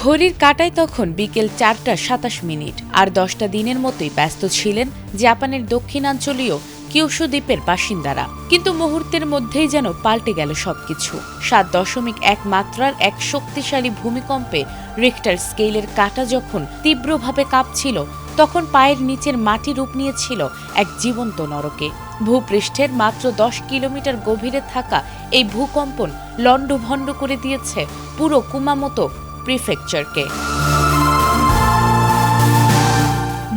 ঘড়ির কাঁটায় তখন বিকেল ৪টা ২৭ আর 10টা দিনের মতোই ব্যস্ত ছিলেন জাপানের দক্ষিণাঞ্চলীয় কিউশু দ্বীপের বাসিন্দারা। কিন্তু মুহূর্তের মধ্যেই যেন পাল্টে গেল সবকিছু। ৭.১ মাত্রার এক শক্তিশালী ভূমিকম্পে রিখটার স্কেলের কাঁটা যখন তীব্রভাবে কাঁপছিল, তখন পায়ের নিচের মাটি রূপ নিয়েছিল এক জীবন্ত নরকে। ভূপৃষ্ঠের মাত্র 10 কিলোমিটার গভীরে থাকা এই ভূকম্পন লণ্ডভণ্ড করে দিয়েছে পুরো কুমামোতো প্রিফেকচারকে।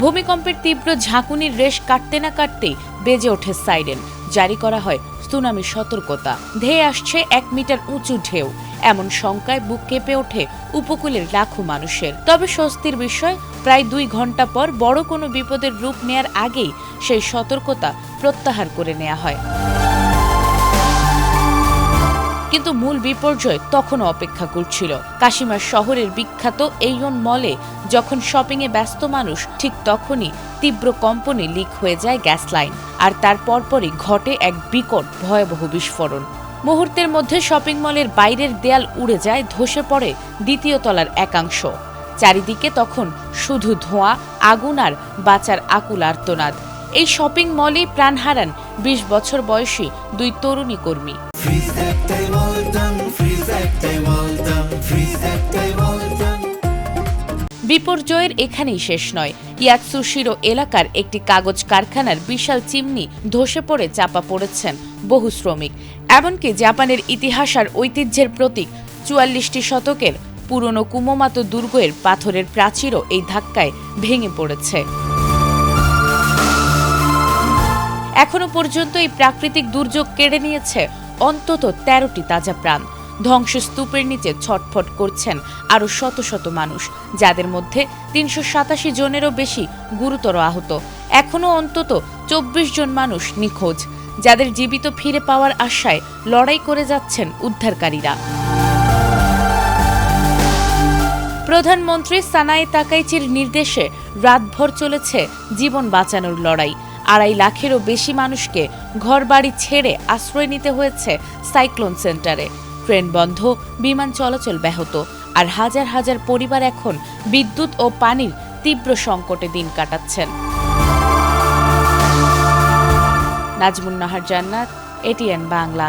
ভূমিকম্পের তীব্র ঝাঁকুনির রেশ কাটতে না কাটতেই বেজে ওঠে সাইরেন, জারি করা হয় সুনামি সতর্কতা। ধেয়ে আসছে 1 মিটার উঁচু ঢেউ, এমন শঙ্কায় বুক কেঁপে ওঠে উপকূলের লাখো মানুষের। তবে স্বস্তির বিষয়, প্রায় 2 ঘন্টা পর বড় কোনো বিপদের রূপ নেয়ার আগেই সেই সতর্কতা প্রত্যাহার করে নেওয়া হয়। কিন্তু মূল বিপর্যয় তখনও অপেক্ষা করছিল। কাশিমা শহরের বিখ্যাত এইয়ন মলে যখন শপিংয়ে ব্যস্ত মানুষ, ঠিক তখনই তীব্র কম্পনে লিক হয়ে যায় গ্যাস লাইন। আর তার পরপরই ঘটে এক বিকট ভয়াবহ বিস্ফোরণ। মুহূর্তের মধ্যে শপিং মলের বাইরের দেয়াল উড়ে যায়, ধসে পড়ে 2য় তলার একাংশ। চারিদিকে তখন শুধু ধোঁয়া, আগুন আর বাঁচার আকুল আর্তনাদ। এই শপিং মলেই প্রাণ হারান 20 বছর বয়সী 2 তরুণী কর্মী। বিপর্যয়ের এখানেই শেষ নয়। ইয়াতসুশিরো এলাকার একটি কাগজ কারখানার বিশাল চিমনি ধসে পড়ে চাপা পড়েছেন বহু শ্রমিক। এমনকি জাপানের ইতিহাস আর ঐতিহ্যের প্রতীক 44টি শতকের পুরনো কুমামোতো দুর্গের পাথরের প্রাচীরও এই ধাক্কায় ভেঙে পড়েছে। এখনো পর্যন্ত এই প্রাকৃতিক দুর্যোগ কেড়ে নিয়েছে অন্তত 13টি তাজা প্রাণ। ধ্বংসস্তূপের নিচে ছটফট করছেন আরও শত শত মানুষ, যাদের মধ্যে 387 জনেরও বেশি গুরুতর আহত। এখনও অন্তত 24 জন মানুষ নিখোঁজ, যাদের জীবিত ফিরে পাওয়ার আশায় লড়াই করে যাচ্ছেন উদ্ধারকারীরা। প্রধানমন্ত্রী সানায়ে তাকাইচির নির্দেশে রাতভর চলেছে জীবন বাঁচানোর লড়াই। 2.5 লাখেরও বেশি মানুষকে ঘরবাড়ি ছেড়ে আশ্রয় নিতে হয়েছে সাইক্লোন সেন্টারে। ট্রেন বন্ধ, বিমান চলাচল ব্যাহত, আর হাজার হাজার পরিবার এখন বিদ্যুৎ ও পানির তীব্র সংকটে দিন কাটাচ্ছেন। নাজমুন নাহার জান্নাত, এটিএন বাংলা।